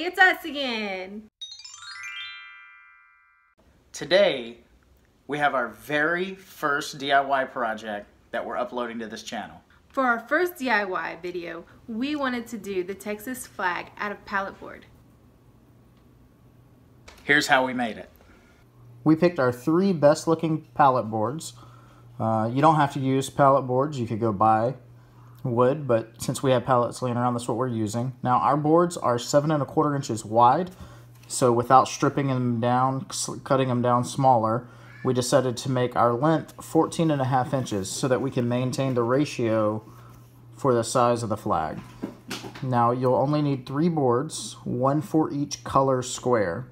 it's us again. Today, we have our very first DIY project that we're uploading to this channel. For our first DIY video, we wanted to do the Texas flag out of pallet board. Here's how we made it. We picked our 3 best looking pallet boards. You don't have to use pallet boards, you could go buy wood, but since we have pallets laying around, that's what we're using. Now our boards are 7 1/4 inches wide, so without stripping them down, cutting them down smaller, we decided to make our length 14 1/2 inches so that we can maintain the ratio for the size of the flag. Now you'll only need 3 boards, 1 for each color square.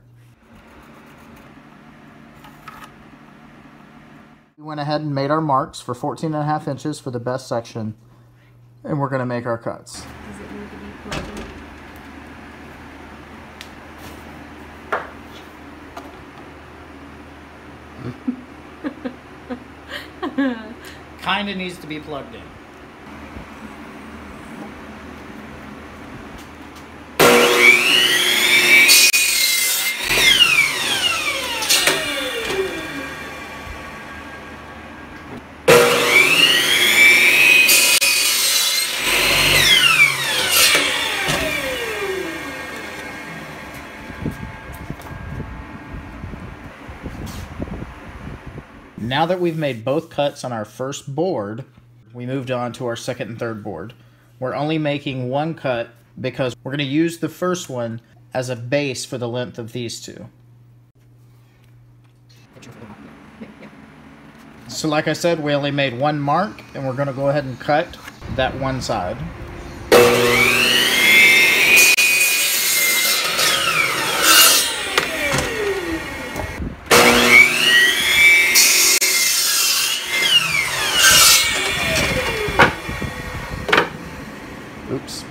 We went ahead and made our marks for 14 1/2 inches for the best section, and we're going to make our cuts. Does it need to be plugged in? Kinda needs to be plugged in. Now that we've made both cuts on our first board, we moved on to our second and third board. We're only making 1 cut because we're going to use the first one as a base for the length of these 2. So like I said, we only made 1 mark, and we're going to go ahead and cut that one side. Oops.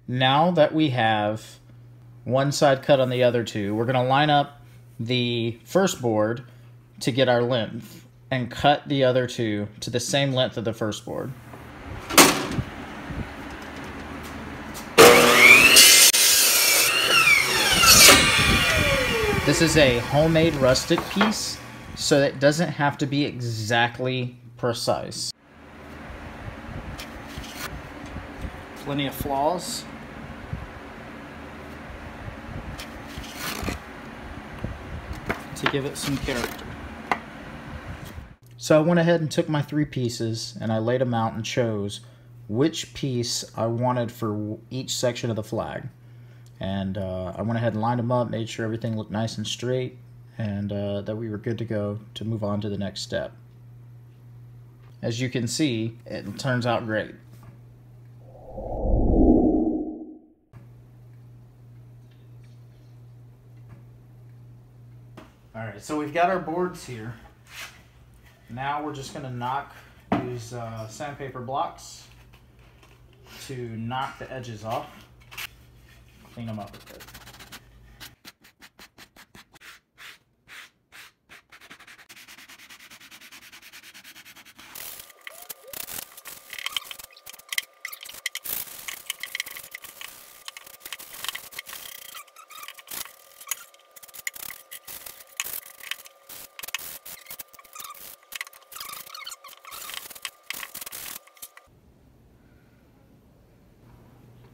Now that we have one side cut on the other 2, we're going to line up the first board to get our length and cut the other 2 to the same length of the first board. This is a homemade rustic piece, so it doesn't have to be exactly precise. Plenty of flaws. To give it some character. So I went ahead and took my 3 pieces and I laid them out and chose which piece I wanted for each section of the flag. And I went ahead and lined them up, made sure everything looked nice and straight, and that we were good to go to move on to the next step. As you can see, it turns out great. Alright, so we've got our boards here. Now we're just going to use sandpaper blocks to knock the edges off, clean them up a bit.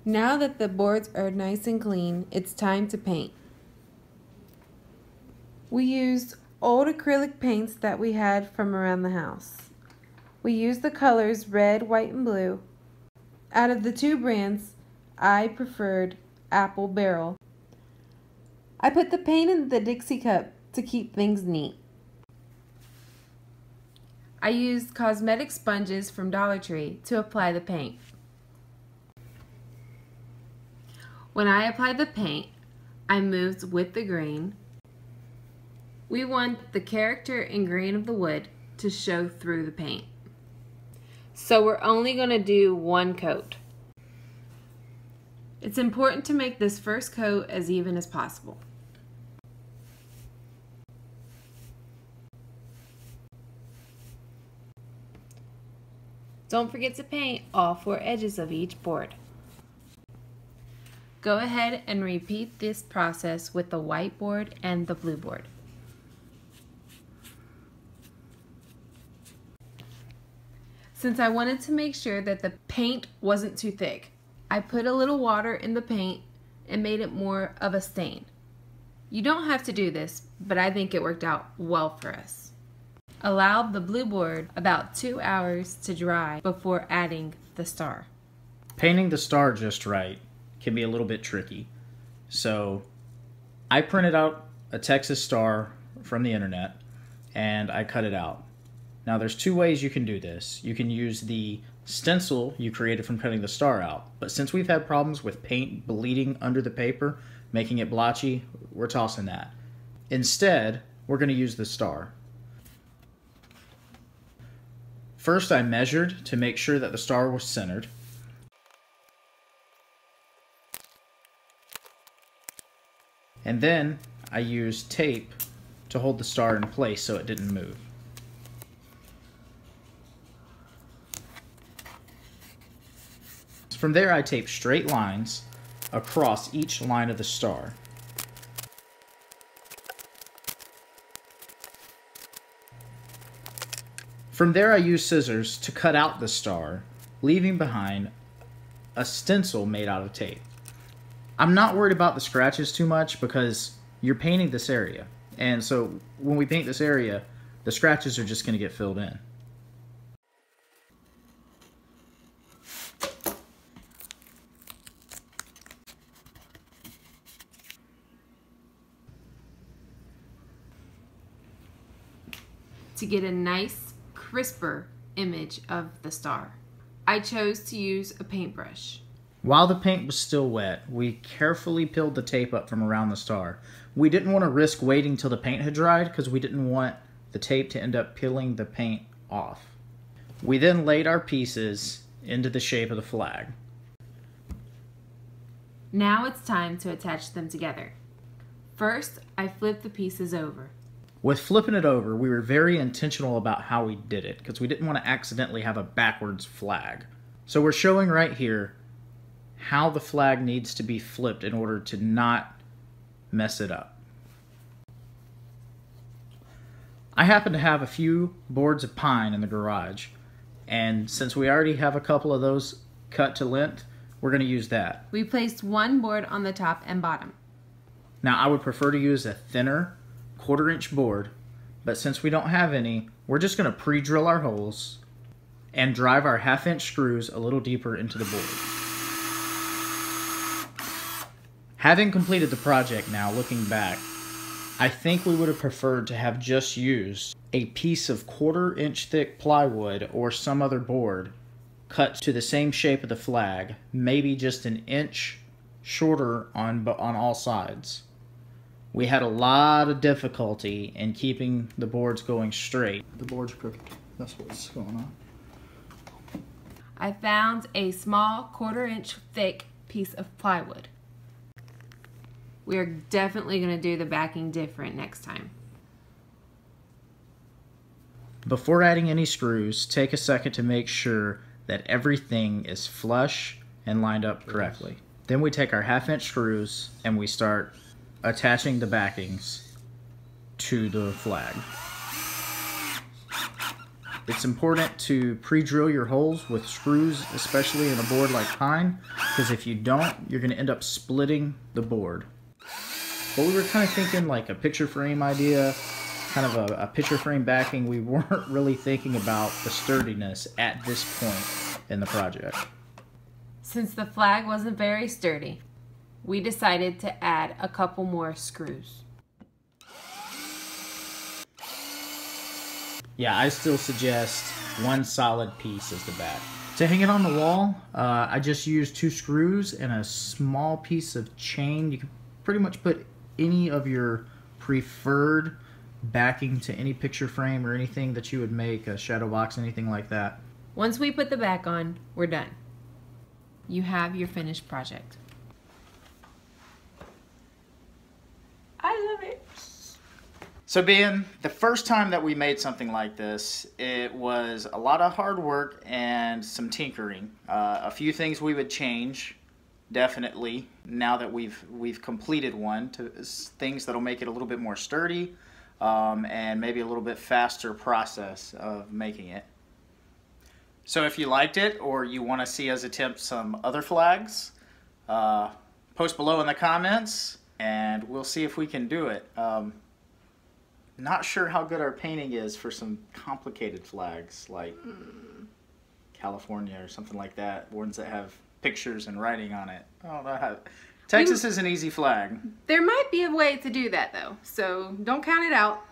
Now that the boards are nice and clean, it's time to paint. We used old acrylic paints that we had from around the house. We used the colors red, white, and blue. Out of the 2 brands, I preferred Apple Barrel. I put the paint in the Dixie cup to keep things neat. I used cosmetic sponges from Dollar Tree to apply the paint. When I applied the paint, I moved with the grain. We want the character and grain of the wood to show through the paint. So we're only going to do 1 coat. It's important to make this first coat as even as possible. Don't forget to paint all 4 edges of each board. Go ahead and repeat this process with the white board and the blue board. Since I wanted to make sure that the paint wasn't too thick, I put a little water in the paint and made it more of a stain. You don't have to do this, but I think it worked out well for us. Allow the blue board about 2 hours to dry before adding the star. Painting the star just right can be a little bit tricky. So I printed out a Texas star from the internet and I cut it out. Now there's two ways you can do this. You can use the stencil you created from cutting the star out, but since we've had problems with paint bleeding under the paper, making it blotchy, we're tossing that. Instead, we're going to use the star. First, I measured to make sure that the star was centered. And then I used tape to hold the star in place so it didn't move. From there, I taped straight lines across each line of the star. From there, I used scissors to cut out the star, leaving behind a stencil made out of tape. I'm not worried about the scratches too much because you're painting this area. And so when we paint this area, the scratches are just going to get filled in. To get a nice, crisper image of the star, I chose to use a paintbrush. While the paint was still wet, we carefully peeled the tape up from around the star. We didn't want to risk waiting till the paint had dried because we didn't want the tape to end up peeling the paint off. We then laid our pieces into the shape of the flag. Now it's time to attach them together. First, I flipped the pieces over. With flipping it over, we were very intentional about how we did it because we didn't want to accidentally have a backwards flag. So we're showing right here how the flag needs to be flipped in order to not mess it up. I happen to have a few boards of pine in the garage, and since we already have a couple of those cut to length, we're going to use that. We placed one board on the top and bottom. Now I would prefer to use a thinner 1/4 inch board, but since we don't have any, we're just going to pre-drill our holes and drive our 1/2 inch screws a little deeper into the board. Having completed the project now, looking back, I think we would have preferred to have just used a piece of 1/4 inch thick plywood or some other board cut to the same shape of the flag, maybe just an inch shorter on all sides. We had a lot of difficulty in keeping the boards going straight. The board's crooked. That's what's going on. I found a small 1/4 inch thick piece of plywood. We are definitely going to do the backing different next time. Before adding any screws, take a second to make sure that everything is flush and lined up correctly. Then we take our 1/2 inch screws and we start attaching the backings to the flag. It's important to pre-drill your holes with screws, especially in a board like pine, because if you don't, you're going to end up splitting the board. But we were kind of thinking like a picture frame idea, kind of a picture frame backing. We weren't really thinking about the sturdiness at this point in the project. Since the flag wasn't very sturdy, we decided to add a couple more screws. Yeah, I still suggest one solid piece as the back. To hang it on the wall, I just used 2 screws and a small piece of chain. You can pretty much put any of your preferred backing to any picture frame or anything that you would make, a shadow box, anything like that. Once we put the back on, we're done. You have your finished project. I love it. So being the first time that we made something like this, it was a lot of hard work and some tinkering. A few things we would change definitely, now that we've completed one, to things that'll make it a little bit more sturdy, and maybe a little bit faster process of making it. So if you liked it, or you want to see us attempt some other flags, post below in the comments, and we'll see if we can do it. Not sure how good our painting is for some complicated flags, like California or something like that, ones that have pictures and writing on it. I don't know how. Texas is an easy flag. There might be a way to do that, though, so don't count it out.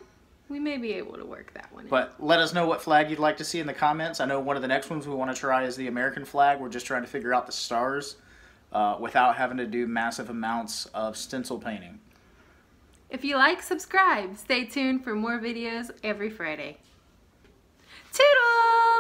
We may be able to work that one in. But let us know what flag you'd like to see in the comments. I know one of the next ones we want to try is the American flag. We're just trying to figure out the stars without having to do massive amounts of stencil painting. If you like, subscribe. Stay tuned for more videos every Friday. Toodles!